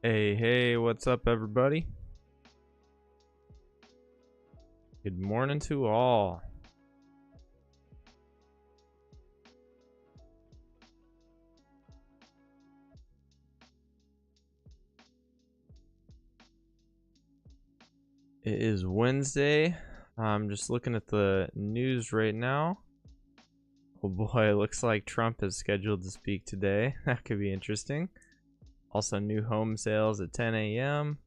Hey, what's up, everybody? Good morning to all. It is Wednesday. I'm just looking at the news right now. Oh boy, it looks like Trump is scheduled to speak today. That could be interesting. Also, new home sales at 10 a.m.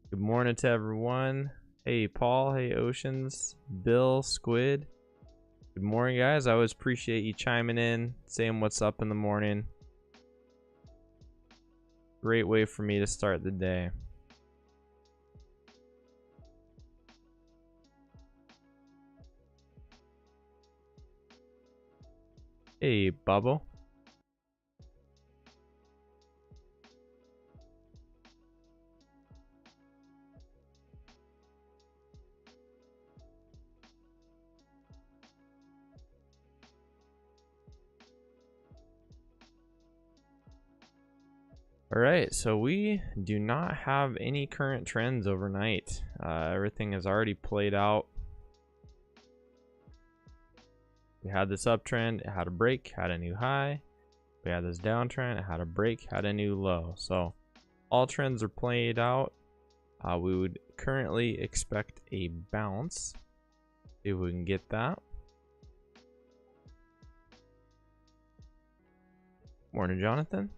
Good morning to everyone. Hey, Paul. Hey, Oceans. Bill, Squid. Good morning, guys. I always appreciate you chiming in, saying what's up in the morning. Great way for me to start the day. Hey, Bubble. All right, so we do not have any current trends overnight. Everything has already played out. We had this uptrend, it had a break, had a new high. We had this downtrend, it had a break, had a new low. So all trends are played out. We would currently expect a bounce. See if we can get that. Morning, Jonathan.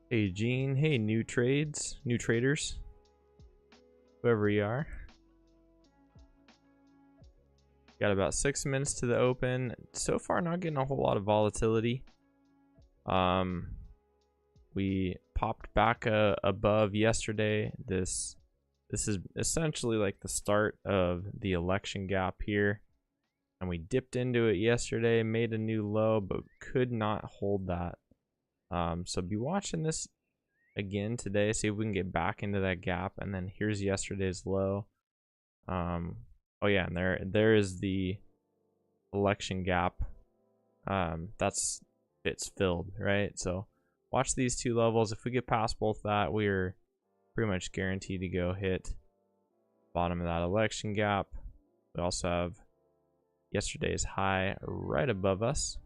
Hey, Gene. Hey, new traders, whoever you are. Got about 6 minutes to the open. So far, not getting a whole lot of volatility. We popped back above yesterday. This is essentially like the start of the election gap here. And we dipped into it yesterday, made a new low, but could not hold that. So be watching this again today, see if we can get back into that gap. And then here's yesterday's low. Oh yeah, and there is the election gap. It's filled, right? So watch these two levels. If we get past both that, we're pretty much guaranteed to go hit bottom of that election gap. We also have yesterday's high right above us.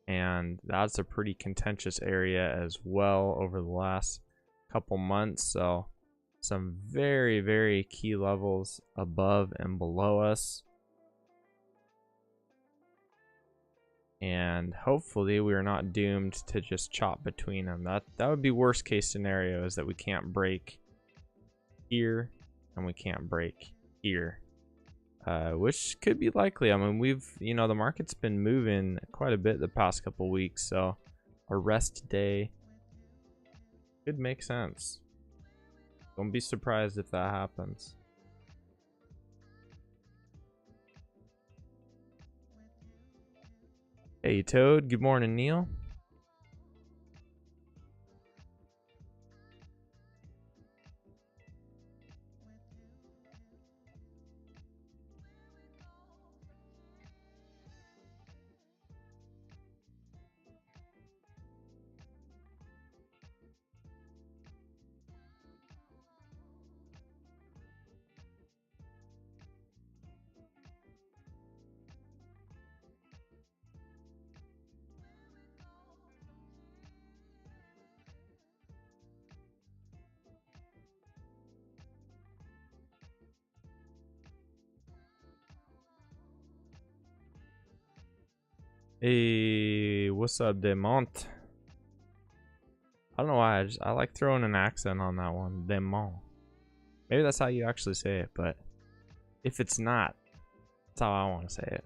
And that's a pretty contentious area as well over the last couple months. So some very, very key levels above and below us. And hopefully we are not doomed to just chop between them. That would be worst case scenario, is that we can't break here and we can't break here, which could be likely. I mean, the market's been moving quite a bit the past couple weeks, so a rest day could make sense. Don't be surprised if that happens. Hey, Toad. Good morning, Neil. Hey, what's up, Demont? I don't know why, I like throwing an accent on that one, Demont. Maybe that's how you actually say it, but if it's not, that's how I want to say it.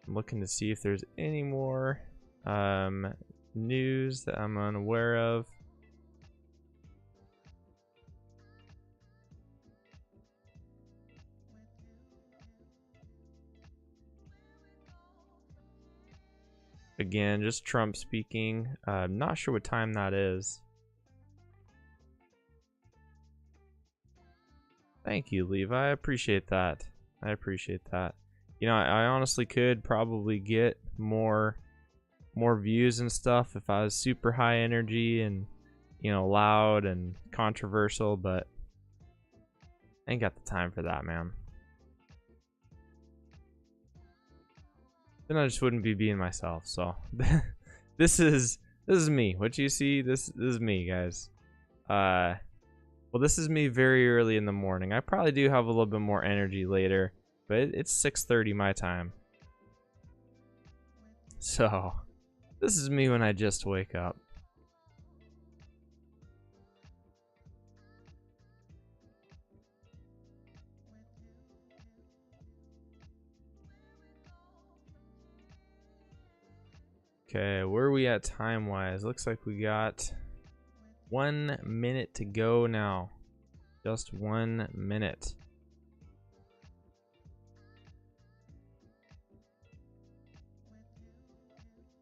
I'm looking to see if there's any more news that I'm unaware of. Again, just Trump speaking. I'm not sure what time that is. Thank you, Levi. I appreciate that. I appreciate that. You know, I honestly could probably get more views and stuff if I was super high energy and, you know, loud and controversial, but I ain't got the time for that, man. Then I just wouldn't be being myself. So this is me. What you see, this is me, guys. Well, this is me very early in the morning. I probably do have a little bit more energy later, but it's 6:30 my time. So this is me when I just wake up. Okay, where are we at time-wise? Looks like we got 1 minute to go now. Just 1 minute.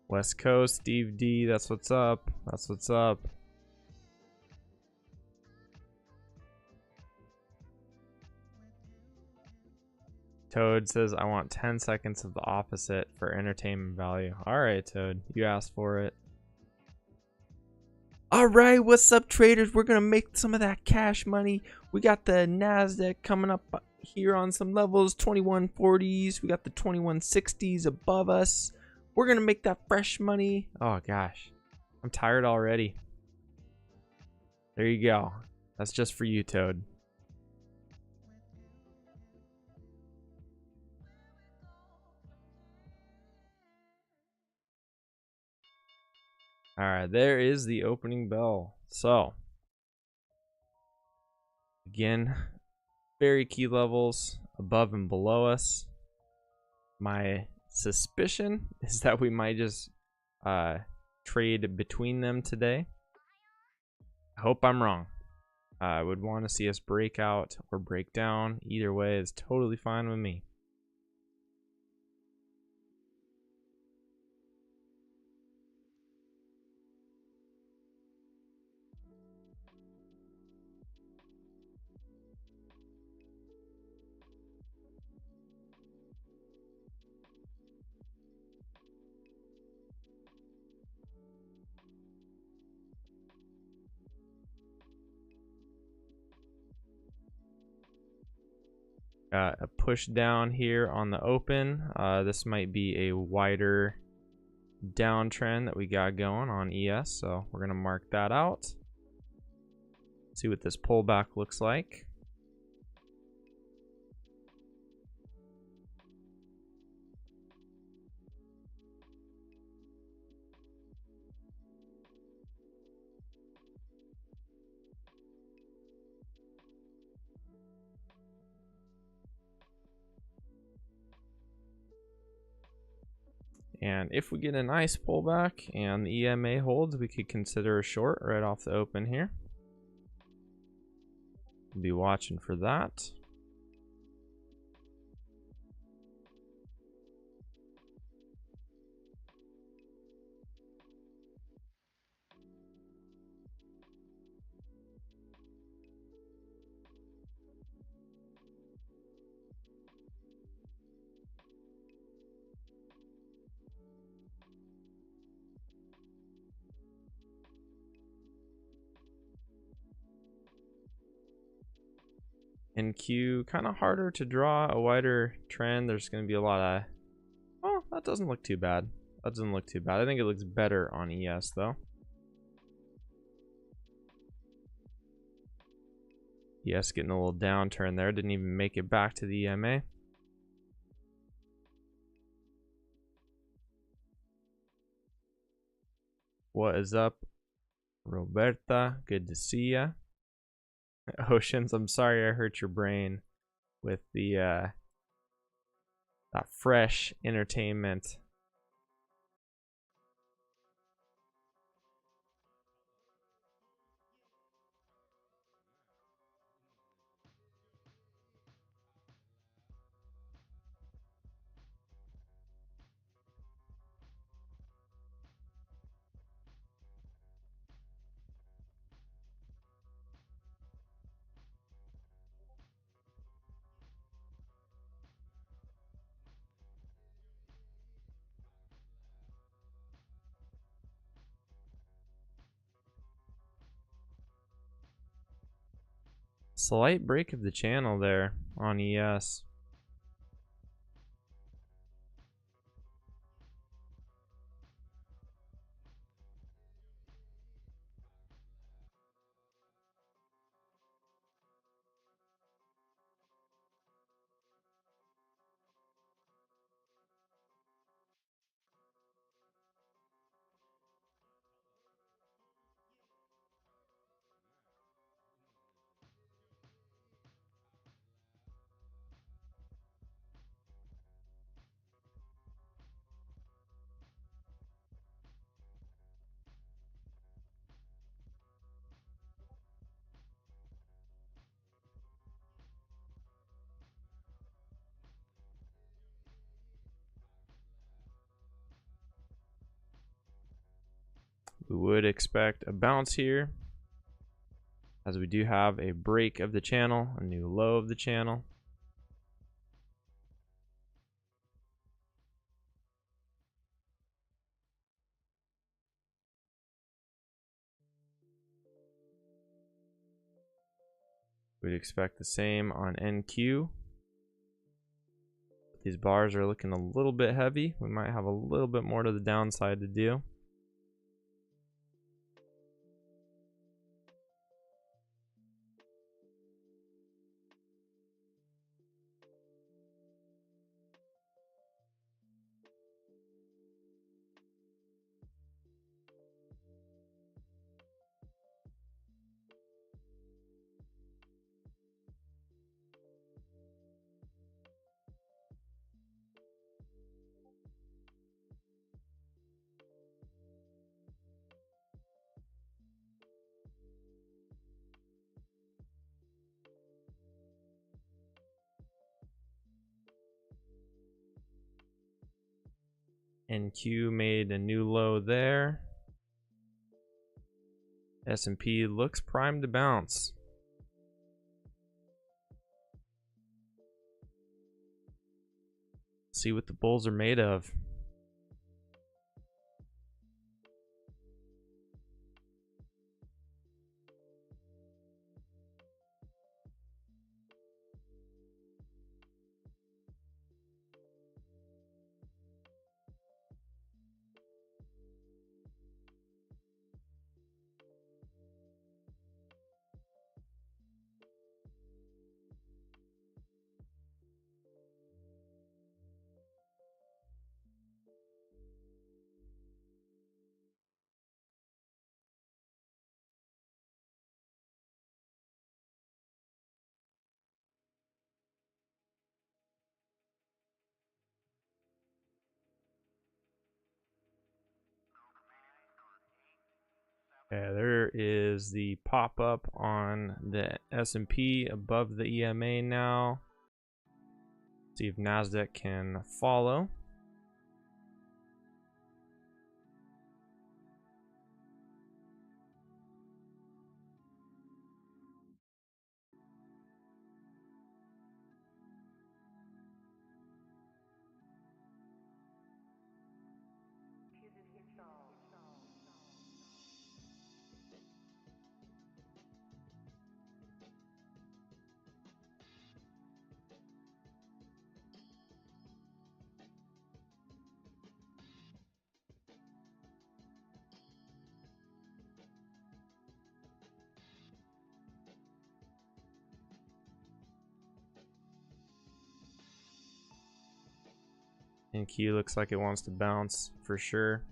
West Coast, Steve D, that's what's up. That's what's up. Toad says, I want 10 seconds of the opposite for entertainment value. Alright, Toad, you asked for it. Alright, what's up, traders? We're going to make some of that cash money. We got the Nasdaq coming up here on some levels, 2140s. We got the 2160s above us. We're going to make that fresh money. Oh, gosh. I'm tired already. There you go. That's just for you, Toad. All right, there is the opening bell. So, again, very key levels above and below us. My suspicion is that we might just trade between them today. I hope I'm wrong. I would want to see us break out or break down. Either way is totally fine with me. Got a push down here on the open. This might be a wider downtrend that we got going on ES, so we're gonna mark that out. See what this pullback looks like. And if we get a nice pullback and the EMA holds, we could consider a short right off the open here. We'll be watching for that. In Q, kind of harder to draw a wider trend. There's going to be a lot of... Oh, that doesn't look too bad. That doesn't look too bad. I think it looks better on ES, though. ES getting a little downturn there. Didn't even make it back to the EMA. What is up, Roberta? Good to see ya. Oceans, I'm sorry I hurt your brain with the that fresh entertainment. Slight break of the channel there on ES. We would expect a bounce here, as we do have a break of the channel, a new low of the channel. We'd expect the same on NQ. These bars are looking a little bit heavy. We might have a little bit more to the downside to do. NQ made a new low there. S&P looks primed to bounce. See what the bulls are made of. Okay, there is the pop up on the S&P above the EMA now. See if Nasdaq can follow. NQ looks like it wants to bounce for sure.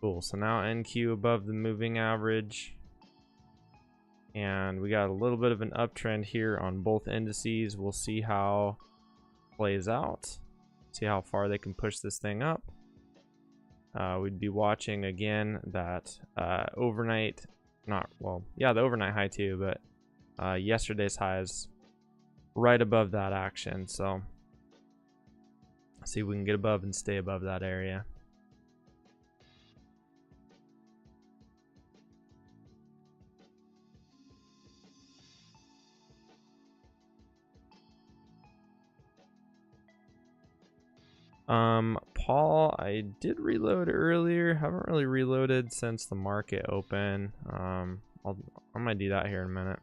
Cool, so now NQ above the moving average. And we got a little bit of an uptrend here on both indices. We'll see how it plays out. See how far they can push this thing up. We'd be watching again that overnight, the overnight high too, but yesterday's high is right above that action. So see if we can get above and stay above that area. Paul, I did reload earlier. Haven't really reloaded since the market open. I'm gonna do that here in a minute.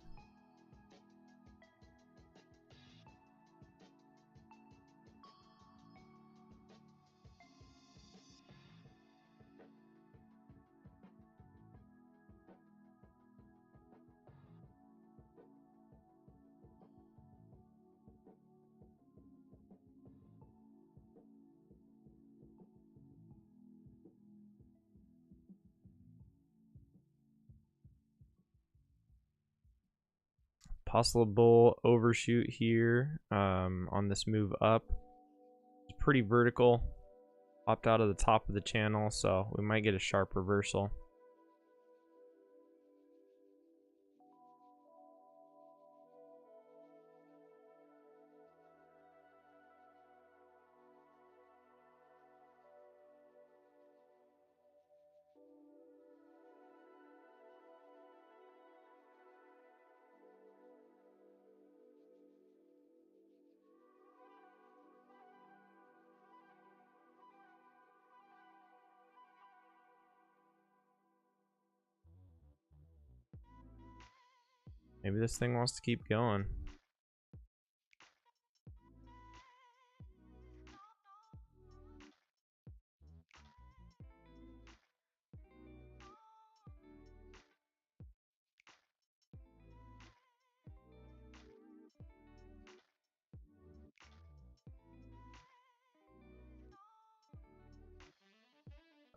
Possible overshoot here on this move up. It's pretty vertical. Popped out of the top of the channel, so we might get a sharp reversal. Maybe this thing wants to keep going.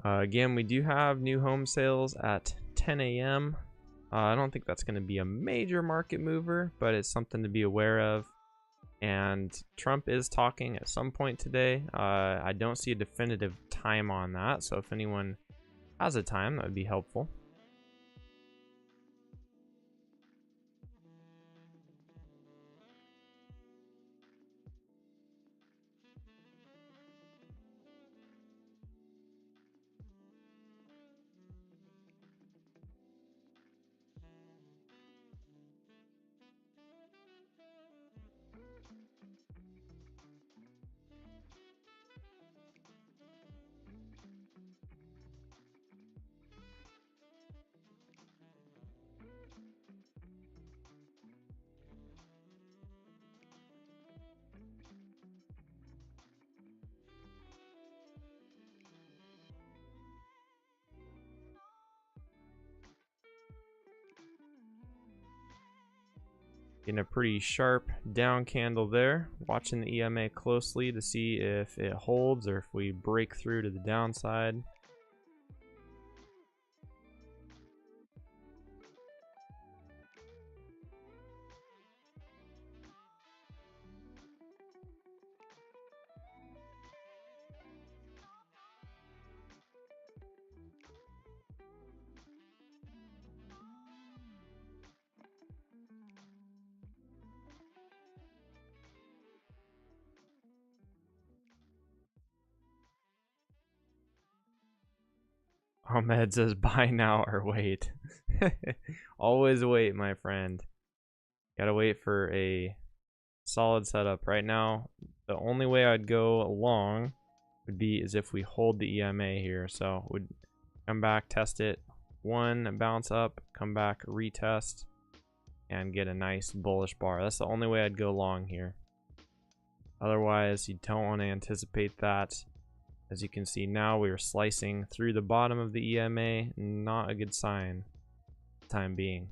Again, we do have new home sales at 10 a.m. I don't think that's going to be a major market mover, but it's something to be aware of. And Trump is talking at some point today. I don't see a definitive time on that, so if anyone has a time, that would be helpful. Getting a pretty sharp down candle there. Watching the EMA closely to see if it holds or if we break through to the downside. Ahmed says buy now or wait. Always wait, my friend. Gotta wait for a solid setup. Right now, the only way I'd go long would be as if we hold the EMA here. So would come back, test it, one bounce up, come back, retest, and get a nice bullish bar. That's the only way I'd go long here. Otherwise, you don't want to anticipate that. As you can see now, we are slicing through the bottom of the EMA. Not a good sign for the time being.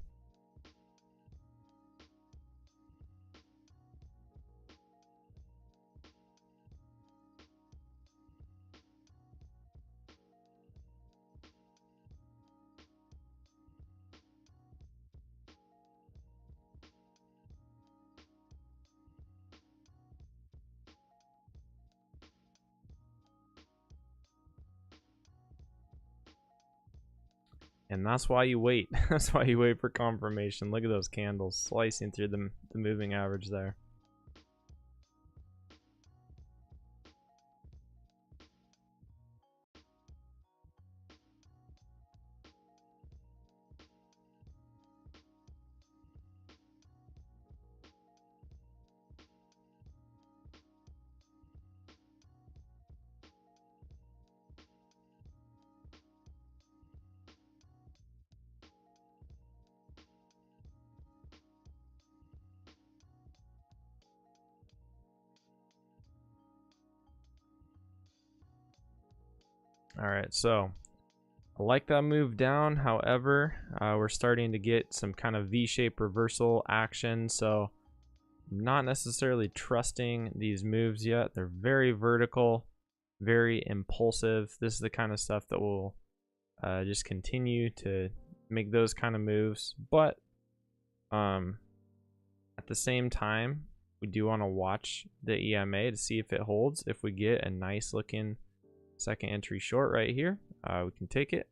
And that's why you wait. That's why you wait for confirmation. Look at those candles slicing through the moving average there. All right, so I like that move down. However, we're starting to get some kind of V-shaped reversal action, so I'm not necessarily trusting these moves yet. They're very vertical, very impulsive. This is the kind of stuff that will just continue to make those kind of moves. But at the same time, we do want to watch the EMA to see if it holds. If we get a nice looking second entry short right here, we can take it.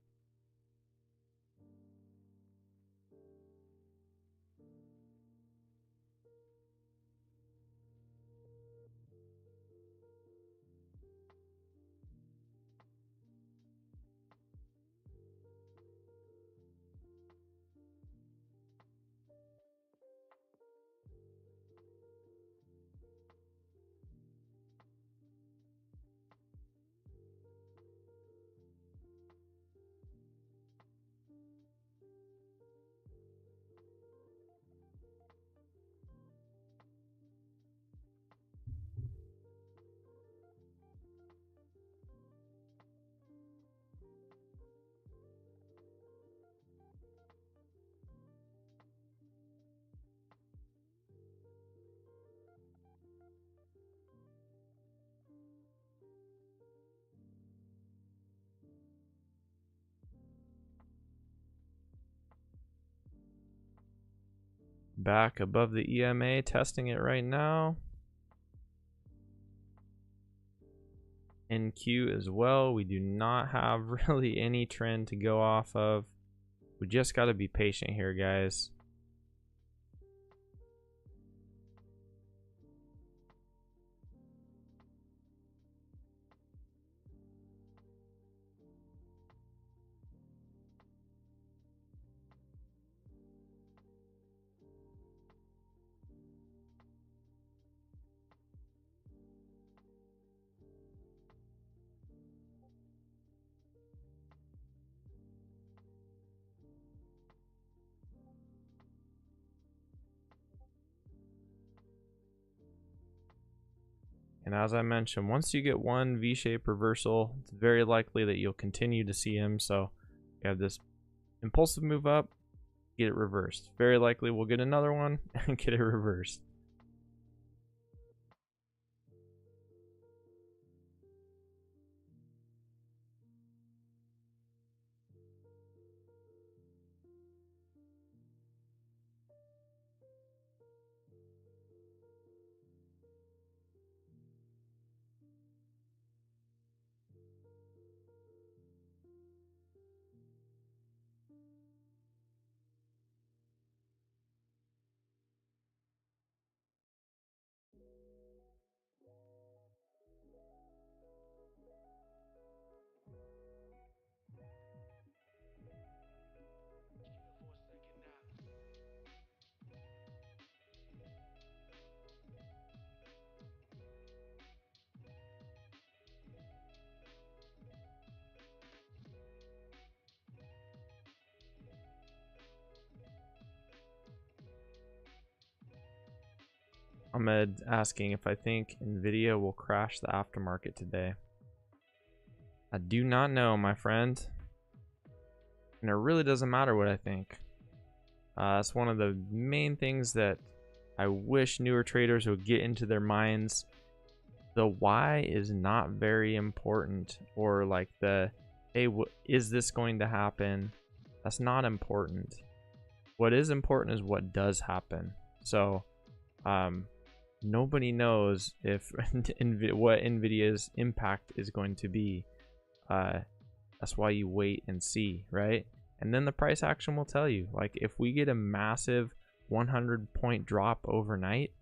Back above the EMA, testing it right now. NQ as well. We do not have really any trend to go off of. We just got to be patient here, guys. And as I mentioned, once you get one V-shaped reversal, it's very likely that you'll continue to see him. So you have this impulsive move up, get it reversed. Very likely we'll get another one and get it reversed. Ahmed asking if I think Nvidia will crash the aftermarket today. I do not know, my friend. And it really doesn't matter what I think. It's one of the main things that I wish newer traders would get into their minds. The why is not very important, or like the, hey, is this going to happen? That's not important. What is important is what does happen. So nobody knows if what Nvidia's impact is going to be. That's why you wait and see, right? And then the price action will tell you. Like, if we get a massive 100-point drop overnight,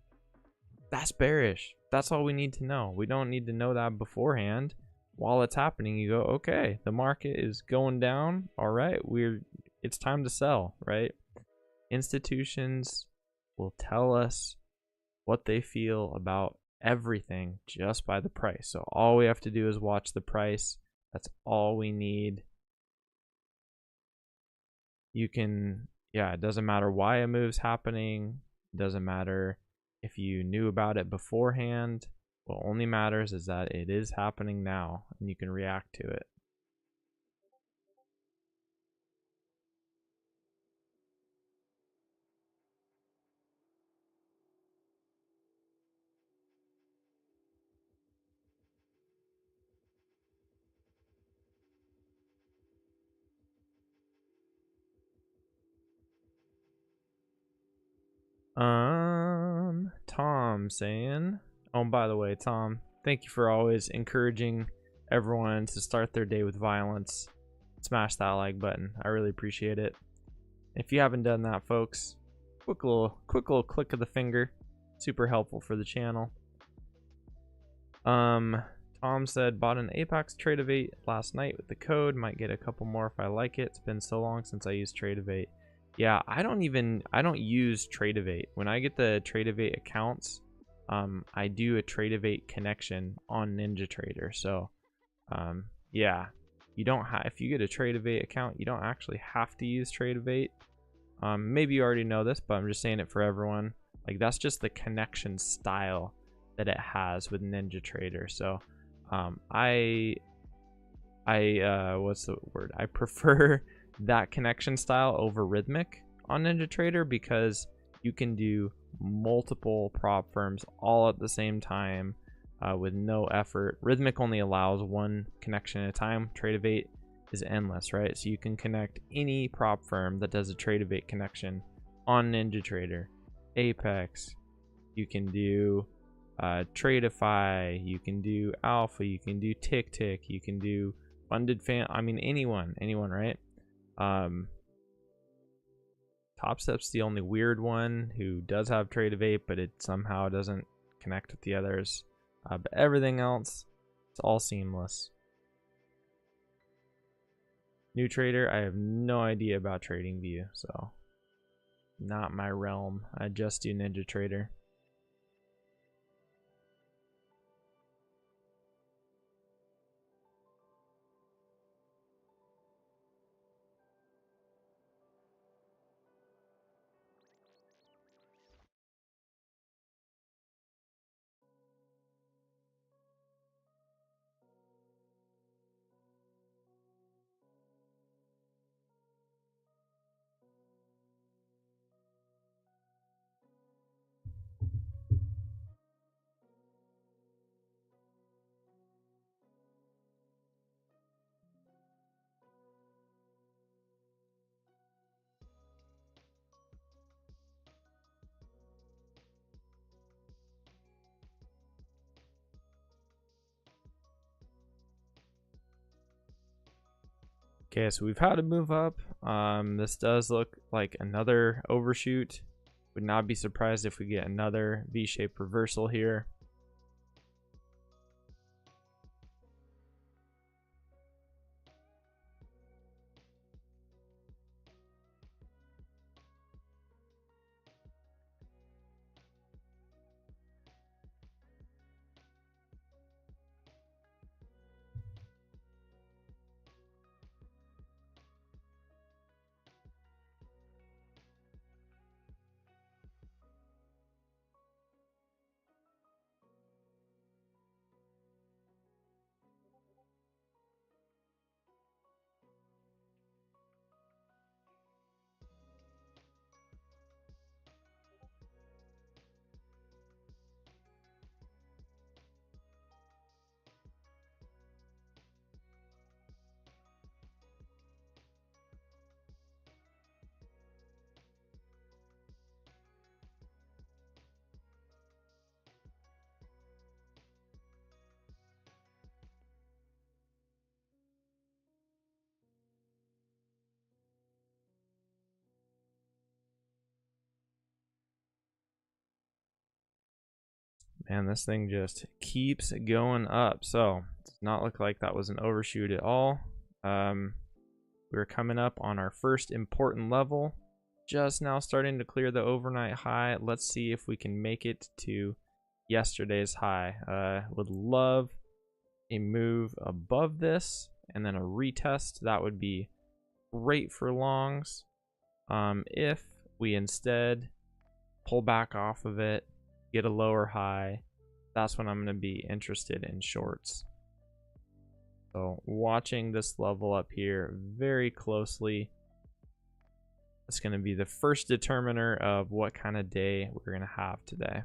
that's bearish. That's all we need to know. We don't need to know that beforehand. While it's happening, you go, okay, the market is going down. All right, it's time to sell, right? Institutions will tell us what they feel about everything just by the price. So all we have to do is watch the price. That's all we need. You can, yeah, it doesn't matter why a move's happening. It doesn't matter if you knew about it beforehand. What only matters is that it is happening now and you can react to it. Tom saying, oh, and by the way, Tom, thank you for always encouraging everyone to start their day with violence. Smash that like button. I really appreciate it. If you haven't done that, folks, quick little click of the finger. Super helpful for the channel. Tom said, bought an Apex Trade-Evate last night with the code. Might get a couple more if I like it. It's been so long since I used Trade-Evate. Yeah, I don't use Trade-Evate. When I get the Trade-Evate accounts, I do a Trade-Evate connection on NinjaTrader. So, yeah, you don't have, if you get a Trade-Evate account, you don't actually have to use Trade-Evate. Maybe you already know this, but I'm just saying it for everyone. Like, that's just the connection style that it has with NinjaTrader. So, what's the word? I prefer that connection style over Rhythmic on NinjaTrader because you can do multiple prop firms all at the same time with no effort. Rhythmic only allows one connection at a time. Trade-Evate is endless, right? So you can connect any prop firm that does a Trade-Evate connection on NinjaTrader. Apex, you can do Tradeify, you can do Alpha, you can do TickTick, you can do Funded Fan. I mean, anyone, right? Top Step's the only weird one who does have Trade-Evate, but it somehow doesn't connect with the others. But everything else, it's all seamless. New trader, I have no idea about TradingView, so not my realm. I just do NinjaTrader. Okay, so we've had to move up. This does look like another overshoot. Would not be surprised if we get another V-shaped reversal here. Man, this thing just keeps going up. So, it does not look like that was an overshoot at all. We're coming up on our first important level. Just now starting to clear the overnight high. Let's see if we can make it to yesterday's high. Would love a move above this and then a retest. That would be great for longs. If we instead pull back off of it, get a lower high, that's when I'm going to be interested in shorts. So watching this level up here very closely. It's going to be the first determiner of what kind of day we're going to have today.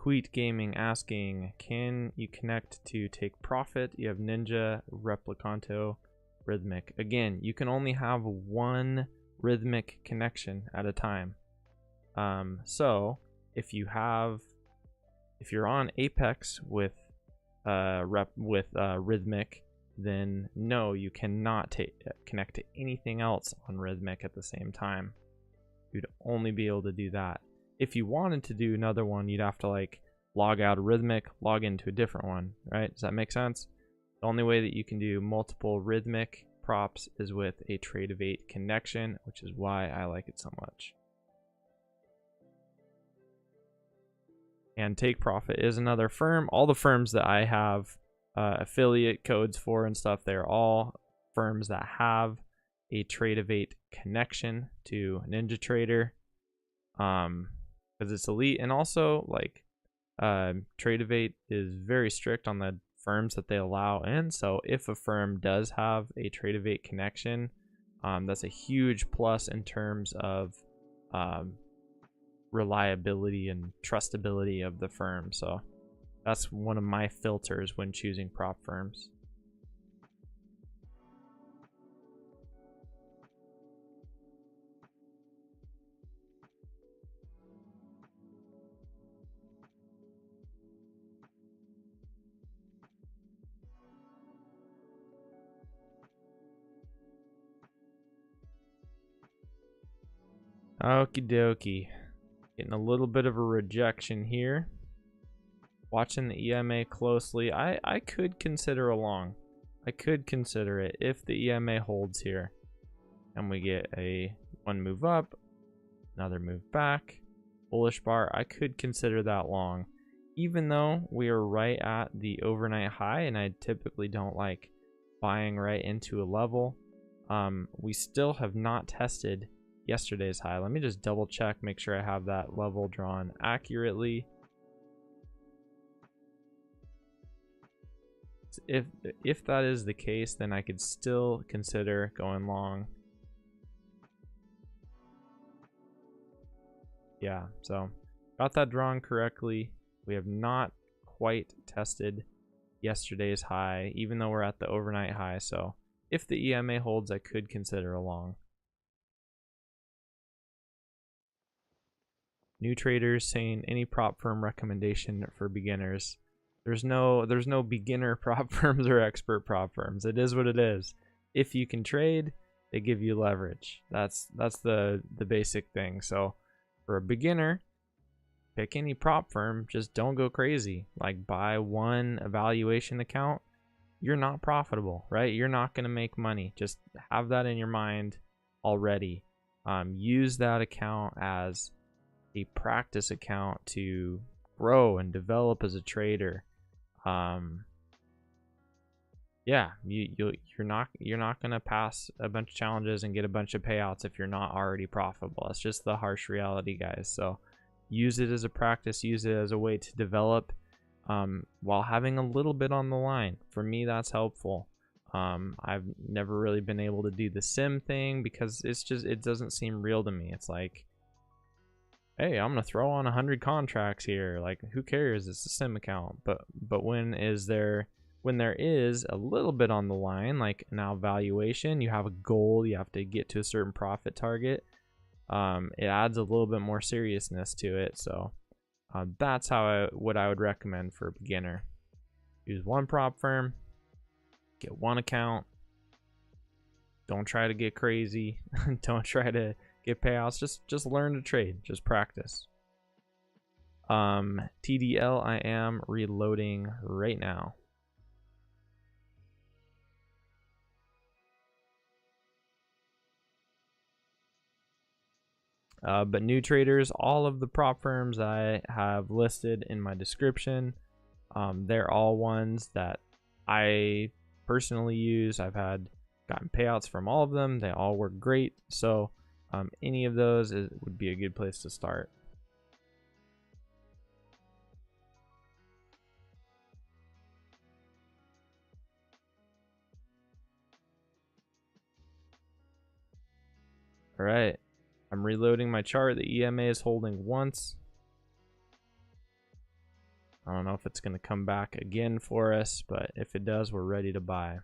Queet Gaming asking, can you connect to take profit? You have Ninja, Replicanto, Rhythmic. Again, you can only have one Rhythmic connection at a time. So if you're on Apex with Rhythmic, then no, you cannot connect to anything else on Rhythmic at the same time. You'd only be able to do that. If you wanted to do another one, you'd have to like log out of Rhythmic, log into a different one, right? Does that make sense? The only way that you can do multiple Rhythmic props is with a Trade of 8 connection, which is why I like it so much. And Take Profit is another firm. All the firms that I have affiliate codes for and stuff, they're all firms that have a Trade of 8 connection to NinjaTrader, because it's elite. And also, like, Trade of 8 is very strict on the firms that they allow in. So if a firm does have a Trade of 8 connection, that's a huge plus in terms of reliability and trustability of the firm. So that's one of my filters when choosing prop firms. Okie dokie. Getting a little bit of a rejection here. Watching the EMA closely. I could consider a long. I could consider it if the EMA holds here. And we get one move up, another move back, bullish bar. I could consider that long. Even though we are right at the overnight high, and I typically don't like buying right into a level, we still have not tested yesterday's high. Let me just double check, make sure I have that level drawn accurately. If that is the case, then I could still consider going long. Yeah, so got that drawn correctly. We have not quite tested yesterday's high, even though we're at the overnight high. So if the EMA holds, I could consider a long. New traders saying any prop firm recommendation for beginners. There's no beginner prop firms or expert prop firms. It is what it is. If you can trade, they give you leverage. That's the basic thing. So for a beginner, pick any prop firm, just don't go crazy. Like buy one evaluation account, you're not profitable, right? You're not going to make money. Just have that in your mind already. Use that account as a practice account to grow and develop as a trader. Yeah, you're not gonna pass a bunch of challenges and get a bunch of payouts if you're not already profitable. It's just the harsh reality, guys. So use it as a practice, use it as a way to develop while having a little bit on the line. For me, that's helpful. I've never really been able to do the sim thing because it doesn't seem real to me. It's like, hey, I'm gonna throw on 100 contracts here. Like, who cares? It's a sim account. But when there is a little bit on the line, like now valuation, you have a goal, you have to get to a certain profit target. It adds a little bit more seriousness to it. So that's what I would recommend for a beginner. Use one prop firm, get one account. Don't try to get crazy. Don't try to get payouts. Just learn to trade. Just practice. TDL, I am reloading right now. But new traders, all of the prop firms I have listed in my description, they're all ones that I personally use. I've gotten payouts from all of them. They all work great. So any of those would be a good place to start. All right, I'm reloading my chart. The EMA is holding once. I don't know if it's going to come back again for us, but if it does, we're ready to buy.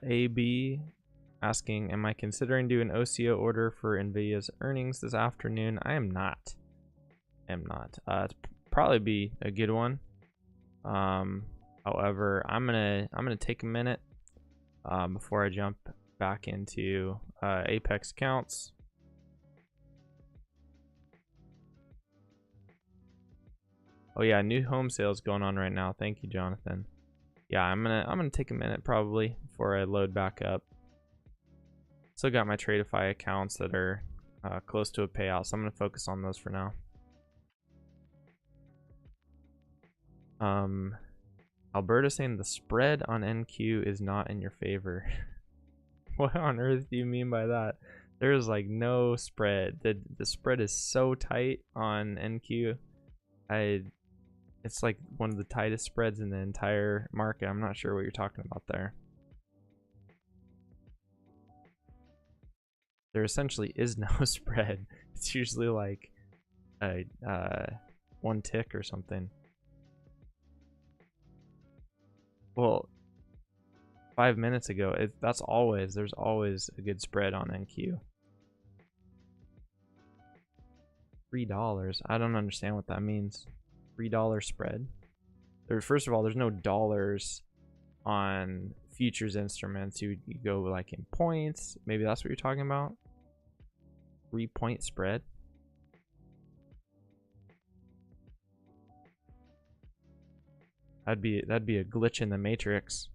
AB asking, am I considering doing an OCO order for Nvidia's earnings this afternoon? I am not. It's probably be a good one. However, I'm gonna take a minute before I jump back into Apex accounts. Oh yeah, new home sales going on right now. Thank you, Jonathan. Yeah, I'm gonna take a minute probably before I load back up. Still got my Tradeify accounts that are close to a payout, so I'm gonna focus on those for now. Alberta saying the spread on NQ is not in your favor. What on earth do you mean by that? There's like no spread. The spread is so tight on NQ. It's like one of the tightest spreads in the entire market. I'm not sure what you're talking about there. There essentially is no spread. It's usually like a one tick or something. Well, 5 minutes ago, there's always a good spread on NQ. $3. I don't understand what that means. $3 spread. First of all, there's no dollars on futures instruments. You go like in points. Maybe that's what you're talking about. 3-point spread. That'd be a glitch in the matrix.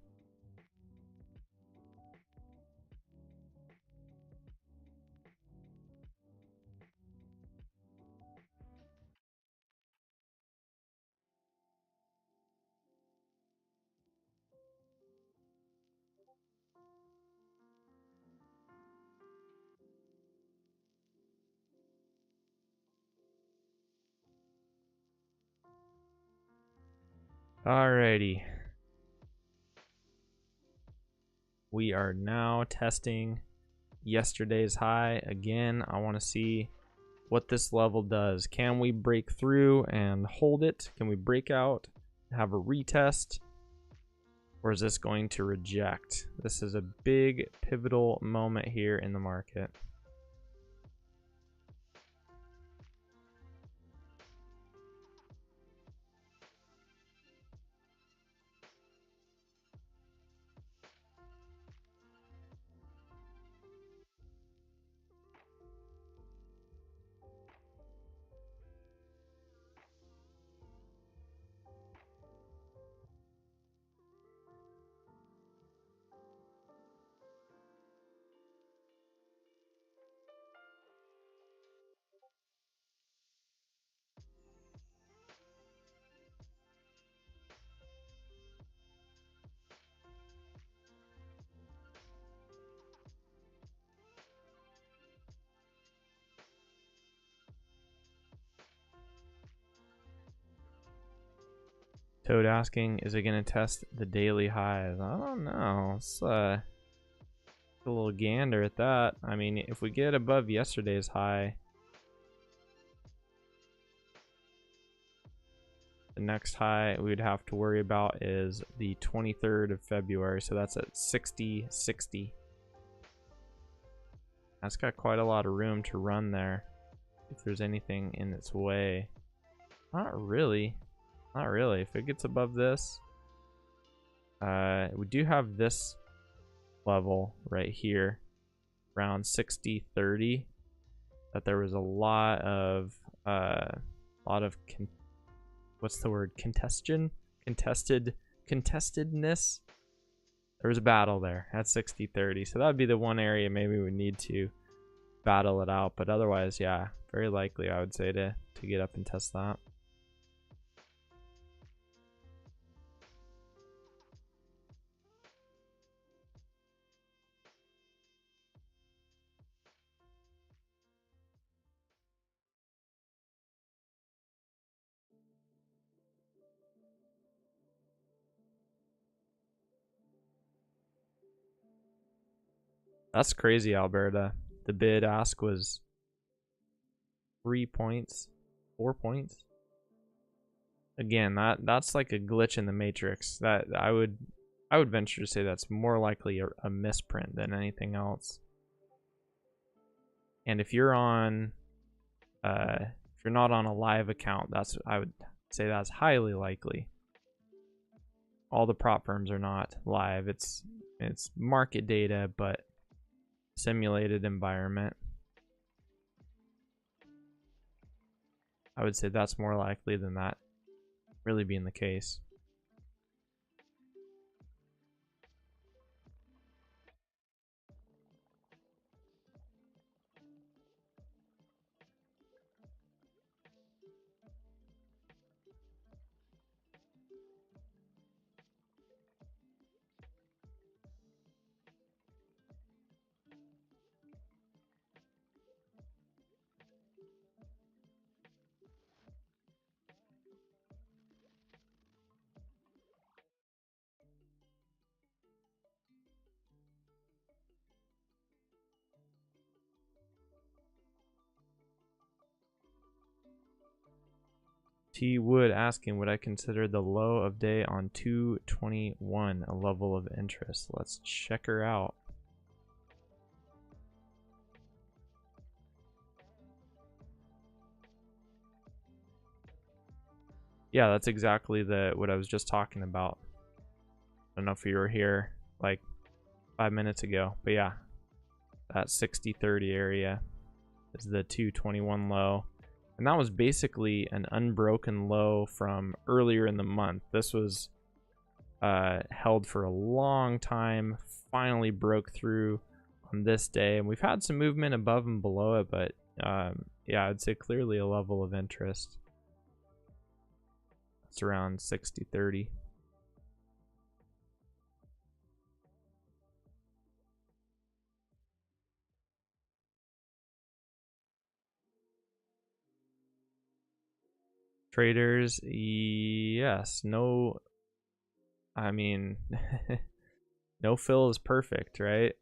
Alrighty. We are now testing yesterday's high. Again, I want to see what this level does. Can we break through and hold it? Can we break out, have a retest? Or is this going to reject? This is a big pivotal moment here in the market. Toad asking, is it going to test the daily highs? I don't know. A little gander at that. I mean, if we get above yesterday's high, the next high we would have to worry about is the 23rd of February. So that's at 60.60. That's got quite a lot of room to run there if there's anything in its way. Not really. Not really. If it gets above this, we do have this level right here around 60.30 that there was a lot of what's the word, contestedness. There was a battle there at 60.30, so that would be the one area maybe we need to battle it out, but otherwise, yeah, very likely I would say to get up and test that. That's crazy, Alberta. The bid ask was 3 points, 4 points. Again, that's like a glitch in the matrix. That I would venture to say that's more likely a misprint than anything else. And if you're on, if you're not on a live account, I would say that's highly likely. All the prop firms are not live. It's market data, but simulated environment. I would say that's more likely than that really being the case. T Wood asking, would I consider the low of day on 221 a level of interest? Let's check her out. Yeah, that's exactly what I was just talking about. I don't know if you were here like 5 minutes ago, but yeah, that 60-30 area is the 221 low. And that was basically an unbroken low from earlier in the month. This was held for a long time, finally broke through on this day. And we've had some movement above and below it, but yeah, I'd say clearly a level of interest. It's around 60-30. Traders, yes. No, I mean, no fill is perfect, right?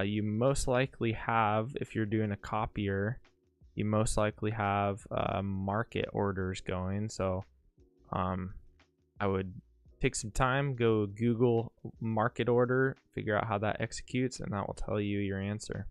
You most likely have, if you're doing a copier, you most likely have market orders going. So I would take some time, go Google market order, figure out how that executes, and that will tell you your answer.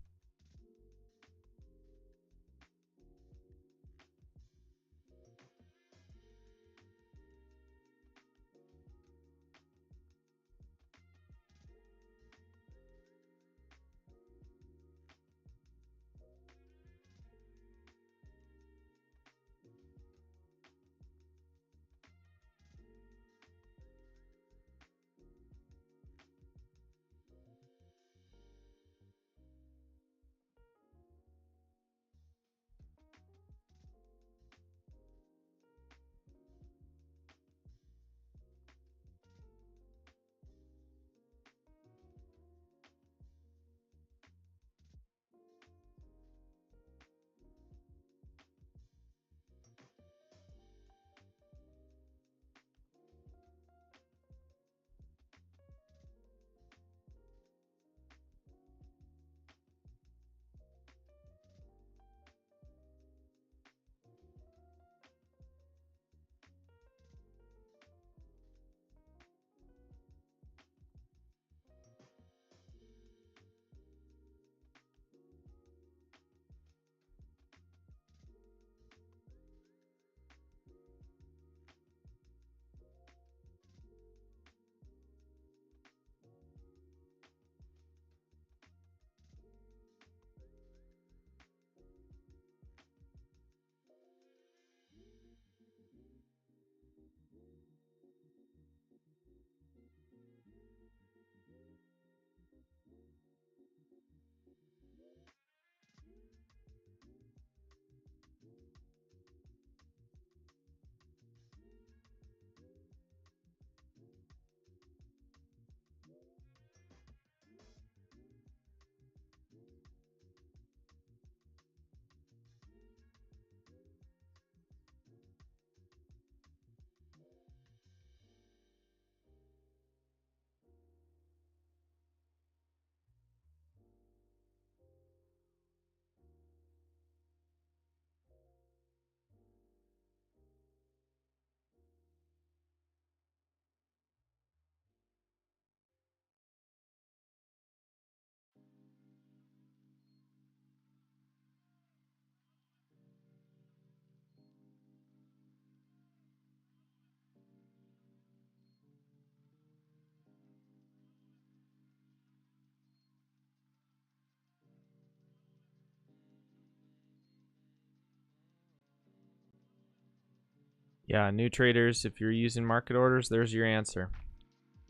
Yeah, new traders, if you're using market orders, there's your answer.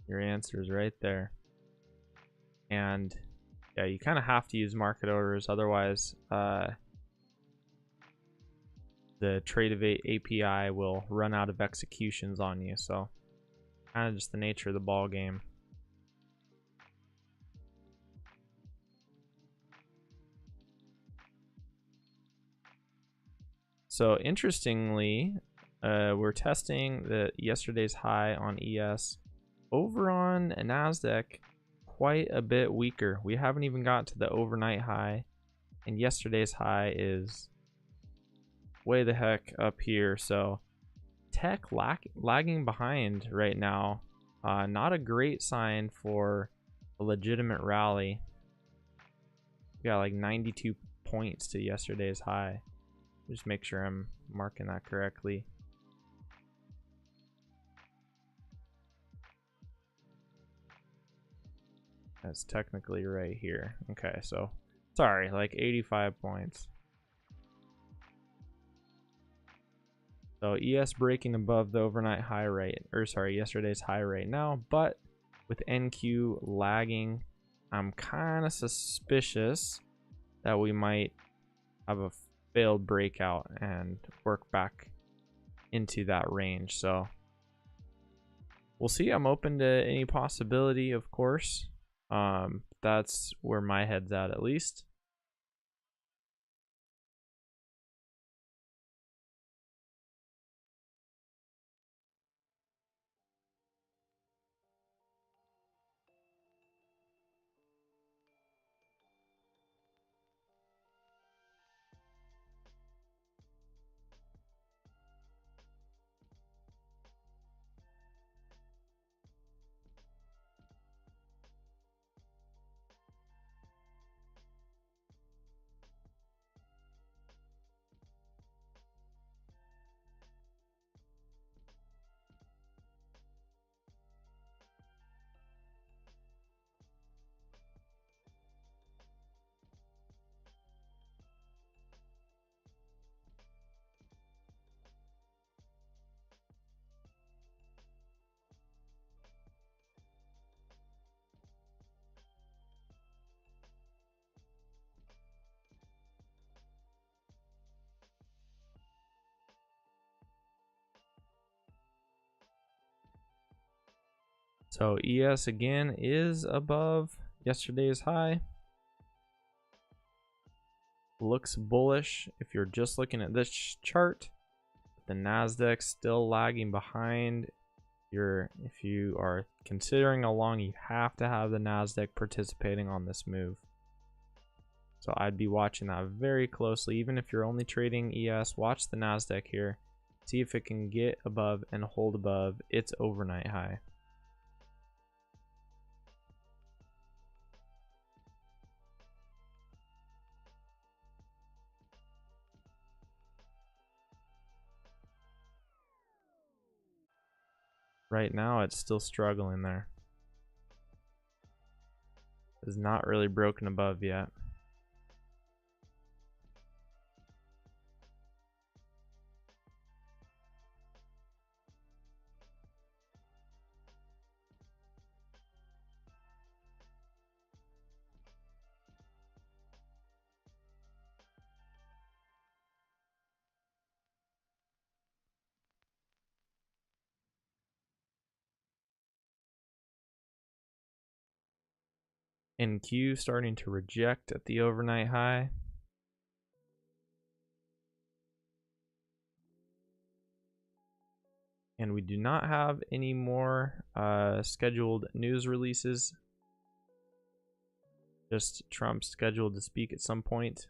Your answer is right there. And yeah, you kind of have to use market orders, otherwise the Trade API will run out of executions on you. So kind of just the nature of the ball game. So interestingly, we're testing yesterday's high on ES. Over on Nasdaq, quite a bit weaker. We haven't even got to the overnight high, and yesterday's high is way the heck up here. So tech lagging behind right now. Not a great sign for a legitimate rally. We got like 92 points to yesterday's high. Just make sure I'm marking that correctly. That's technically right here. Okay, so sorry, like 85 points. So ES breaking above the overnight high right, or sorry, yesterday's high right now, but with NQ lagging, I'm kind of suspicious that we might have a failed breakout and work back into that range. So we'll see. I'm open to any possibility, of course. That's where my head's at least. So ES again is above yesterday's high. Looks bullish if you're just looking at this chart. The Nasdaq still lagging behind. If you are considering a long, you have to have the Nasdaq participating on this move. So I'd be watching that very closely. Even if you're only trading ES, watch the Nasdaq here. See if it can get above and hold above its overnight high. Right now, it's still struggling there. It's not really broken above yet. NQ starting to reject at the overnight high. And we do not have any more scheduled news releases. Just Trump scheduled to speak at some point.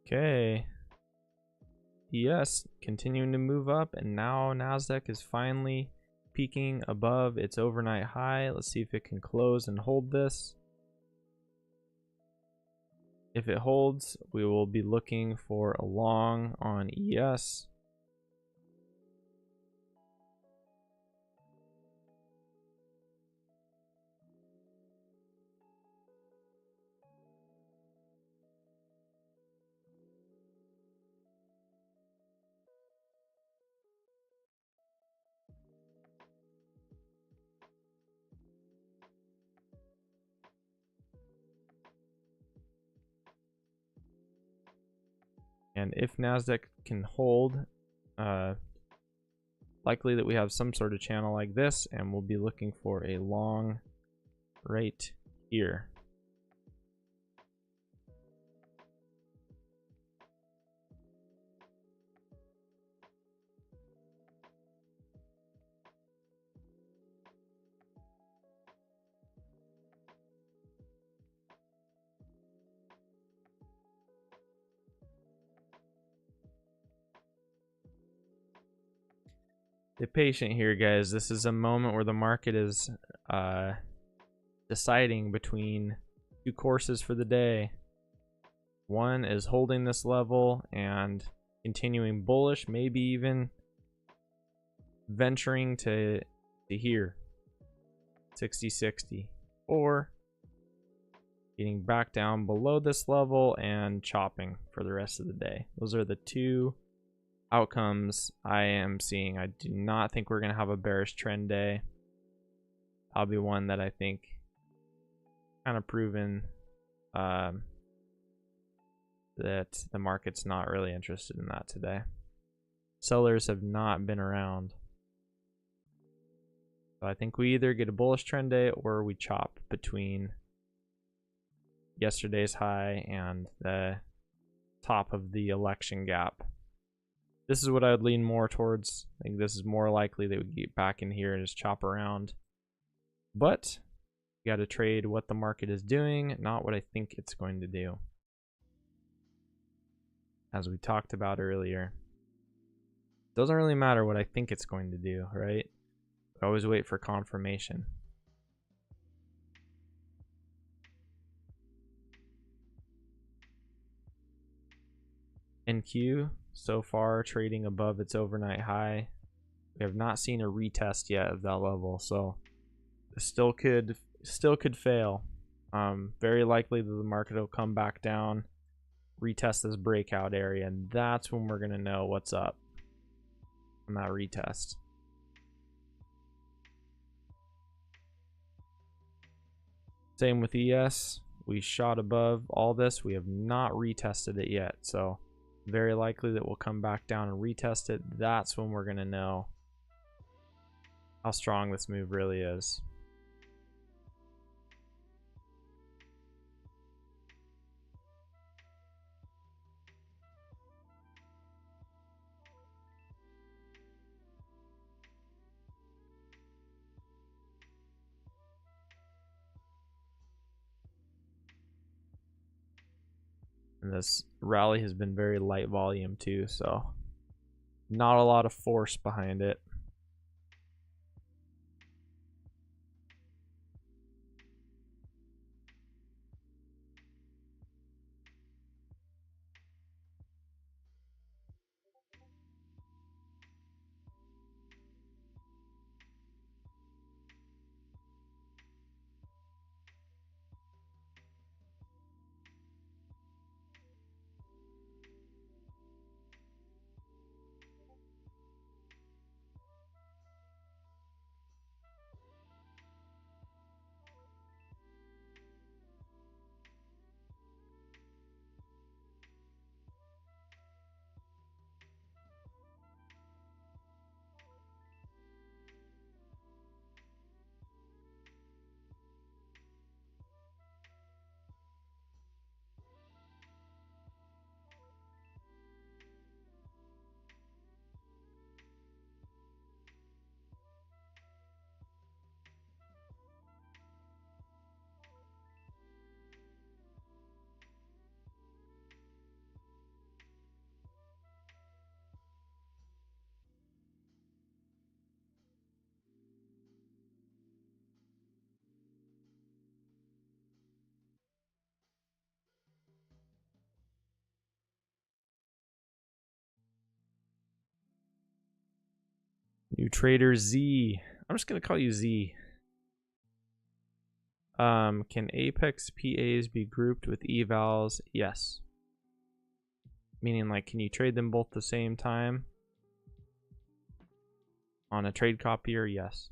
Okay. Yes, continuing to move up, and now Nasdaq is finally peaking above its overnight high. Let's see if it can close and hold this. If it holds, we will be looking for a long on ES. And if Nasdaq can hold, likely that we have some sort of channel like this, and we'll be looking for a long right here. Be patient here, guys. This is a moment where the market is deciding between two courses for the day. One is holding this level and continuing bullish, maybe even venturing to here, 60-60, or getting back down below this level and chopping for the rest of the day. Those are the two outcomes I am seeing. I do not think we're going to have a bearish trend day. I'll be one that I think kind of proven that the market's not really interested in that today. Sellers have not been around. So I think we either get a bullish trend day or we chop between yesterday's high and the top of the election gap. This is what I would lean more towards. I think this is more likely that we get back in here and just chop around. But you got to trade what the market is doing, not what I think it's going to do. As we talked about earlier, it doesn't really matter what I think it's going to do, right? I always wait for confirmation. NQ so far trading above its overnight high. We have not seen a retest yet of that level, so it still could fail. Very likely that the market will come back down, retest this breakout area, and that's when we're gonna know what's up on that retest. Same with ES. We shot above all this. We have not retested it yet, so very likely that we'll come back down and retest it. That's when we're gonna know how strong this move really is. And this rally has been very light volume too, so not a lot of force behind it. New trader Z. I'm just gonna call you Z. Can Apex PAs be grouped with evals? Yes. Meaning, like, can you trade them both the same time on a trade copier? Yes.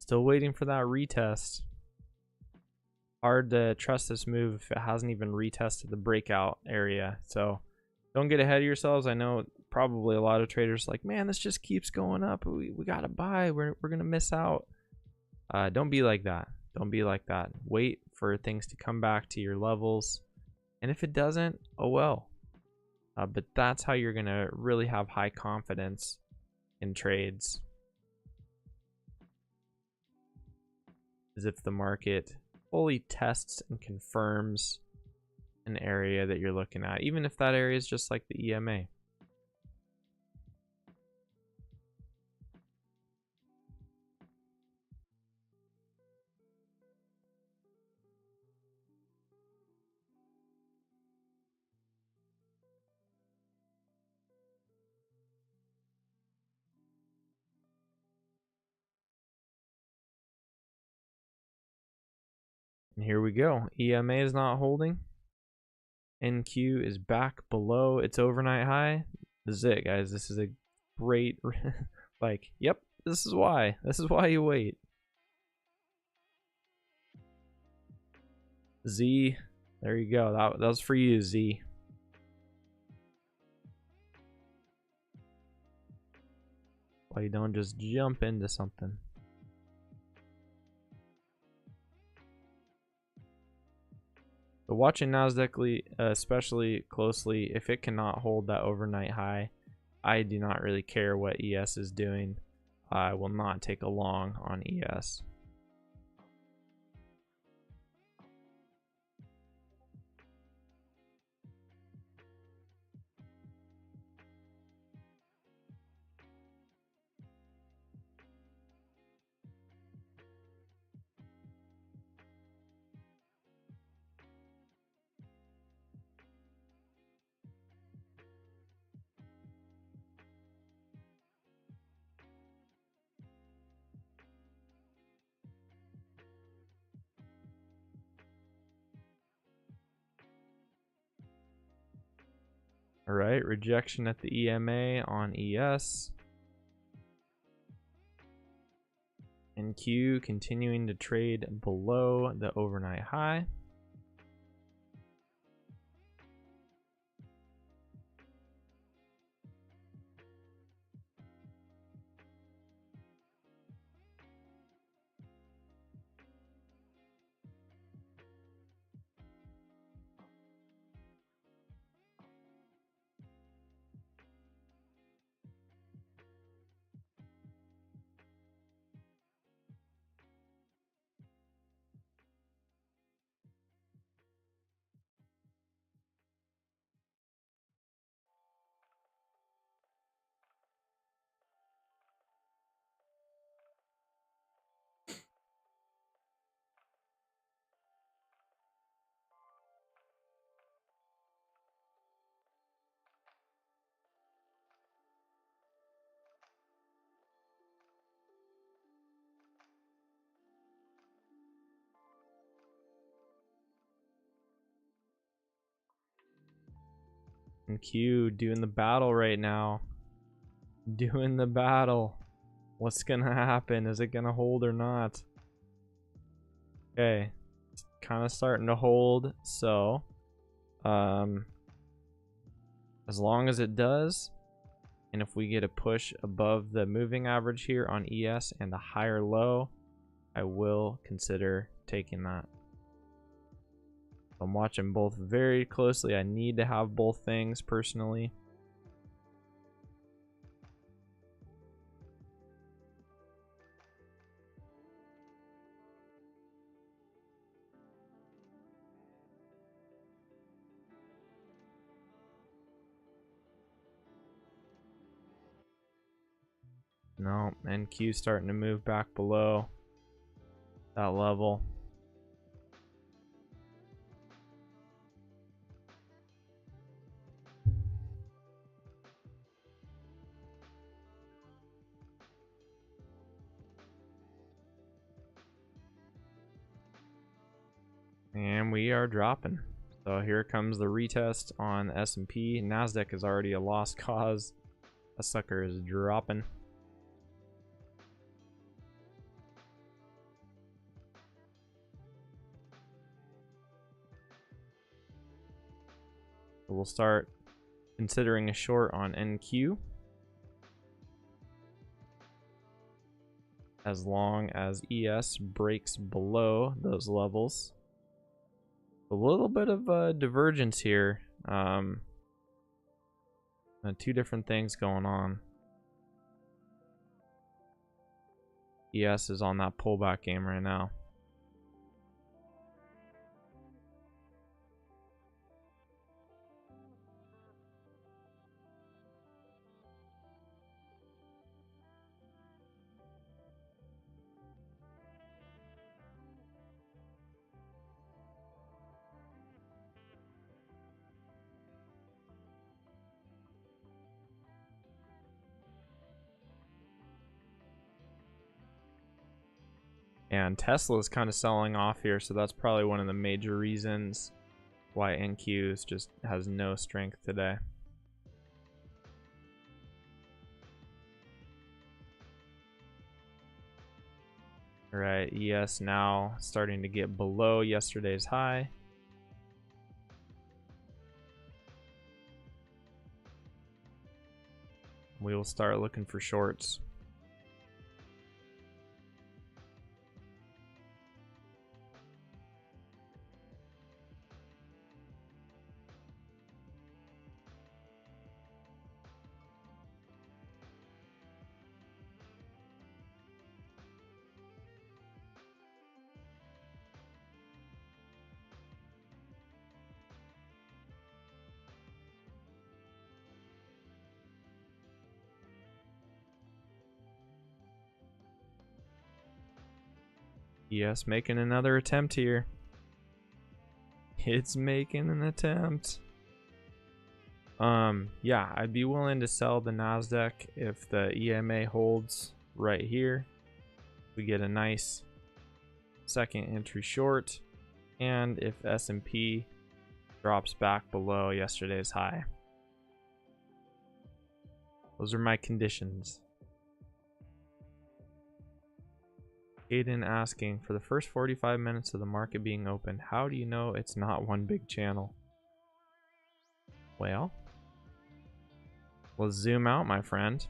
Still waiting for that retest. Hard to trust this move if it hasn't even retested the breakout area. So don't get ahead of yourselves. I know probably a lot of traders like, man, this just keeps going up. We got to buy. We're going to miss out. Don't be like that. Don't be like that. Wait for things to come back to your levels. And if it doesn't, oh well. But that's how you're going to really have high confidence in trades. Is if the market fully tests and confirms an area that you're looking at, even if that area is just like the EMA. And here we go. EMA is not holding. NQ is back below its overnight high. This is it, guys. This is a great, like, yep, this is why. This is why you wait. Z, there you go. That was for you, Z. Why you don't just jump into something. But watching Nasdaq especially closely, if it cannot hold that overnight high, I do not really care what ES is doing. I will not take a long on ES. All right, rejection at the EMA on ES. NQ continuing to trade below the overnight high. And Q doing the battle right now. Doing the battle. What's gonna happen? Is it gonna hold or not? Okay. kind of starting to hold. So as long as it does, and if we get a push above the moving average here on ES and a higher low, I will consider taking that. I'm watching both very closely. I need to have both things personally. No, NQ starting to move back below that level. And we are dropping. So here comes the retest on S&P. Nasdaq is already a lost cause. That sucker is dropping. So we'll start considering a short on NQ. As long as ES breaks below those levels. A little bit of a divergence here. Two different things going on. ES is on that pullback game right now. And Tesla is kind of selling off here, so that's probably one of the major reasons why NQ just has no strength today. All right, ES now starting to get below yesterday's high. We will start looking for shorts. Yes, making another attempt here. It's making an attempt. Yeah, I'd be willing to sell the Nasdaq if the EMA holds right here. We get a nice second entry short, and if S&P drops back below yesterday's high. Those are my conditions. Aiden asking, for the first 45 minutes of the market being open, how do you know it's not one big channel? Well, let's zoom out, my friend.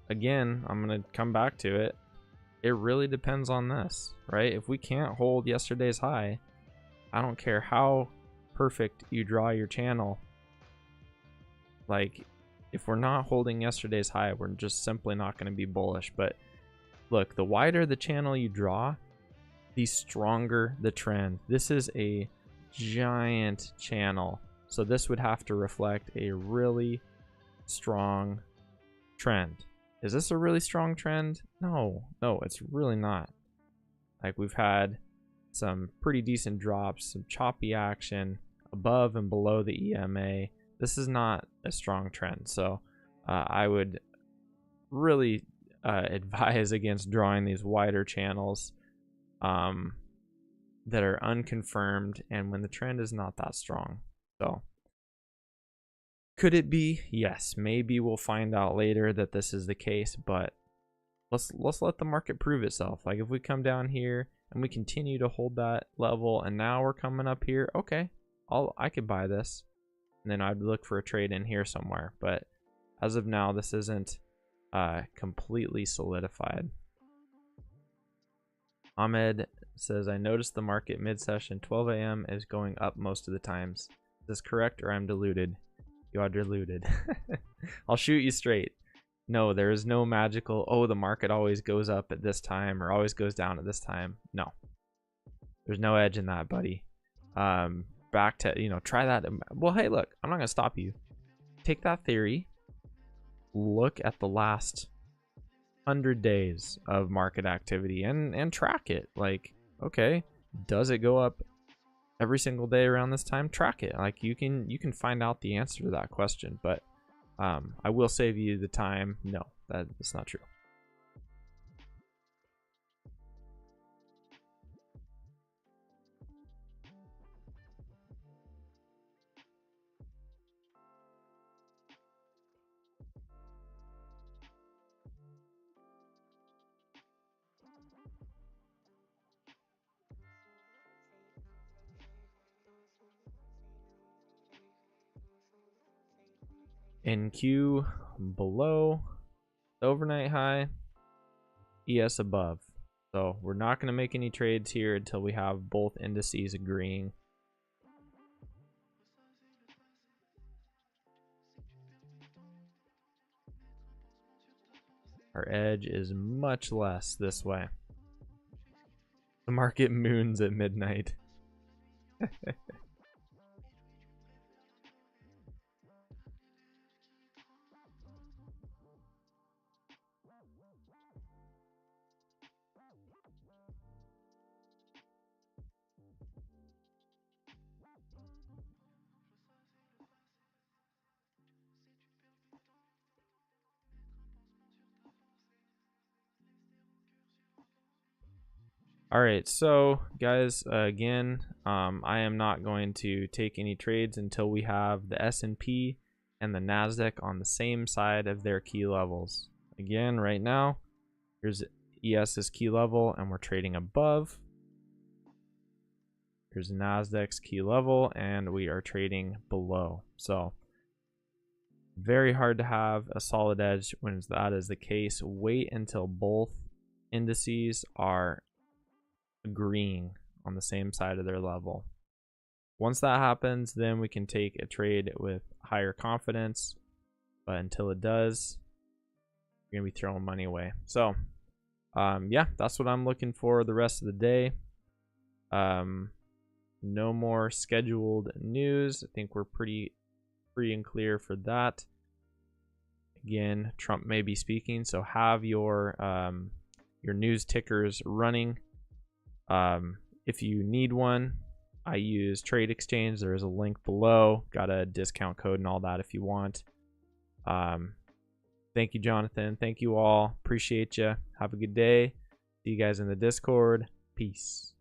Again, I'm going to come back to it. It really depends on this, right? If we can't hold yesterday's high, I don't care how perfect you draw your channel. Like, if we're not holding yesterday's high, we're just simply not going to be bullish. But look, the wider the channel you draw, the stronger the trend. This is a giant channel, so this would have to reflect a really strong trend. Is this a really strong trend? No, it's really not. Like, we've had some pretty decent drops, some choppy action above and below the EMA. This is not a strong trend, so I would really advise against drawing these wider channels that are unconfirmed and when the trend is not that strong. So could it be? Yes, maybe we'll find out later that this is the case, but let's let the market prove itself. Like, if we come down here and we continue to hold that level, and now we're coming up here. Okay, I could buy this, and then I'd look for a trade in here somewhere. But as of now, this isn't completely solidified. Ahmed says, I noticed the market mid-session 12 a.m. is going up most of the times. Is this correct, or I'm deluded? You are deluded. I'll shoot you straight. No, there is no magical, oh, the market always goes up at this time or always goes down at this time. No. There's no edge in that, buddy. Back to, you know, try that. Well, hey, look, I'm not going to stop you. Take that theory. Look at the last 100 days of market activity and track it. Like, okay, does it go up every single day around this time? Track it. Like, you can find out the answer to that question, but I will save you the time. No, that's not true. NQ below the overnight high, ES above. So we're not going to make any trades here until we have both indices agreeing. Our edge is much less this way. The market moons at midnight. All right, so guys, again, I am not going to take any trades until we have the S&P and the Nasdaq on the same side of their key levels. Again, right now, here's ES's key level, and we're trading above. Here's Nasdaq's key level, and we are trading below. So very hard to have a solid edge when that is the case. Wait until both indices are agreeing on the same side of their level. Once that happens, then we can take a trade with higher confidence, but until it does, we're gonna be throwing money away. So yeah, that's what I'm looking for the rest of the day. No more scheduled news. I think we're pretty free and clear for that. Again, Trump may be speaking, so have your news tickers running. If you need one, I use Trade Exchange. There is a link below. Got a discount code and all that if you want. Thank you, Jonathan. Thank you all. Appreciate you. Have a good day. See you guys in the Discord. Peace.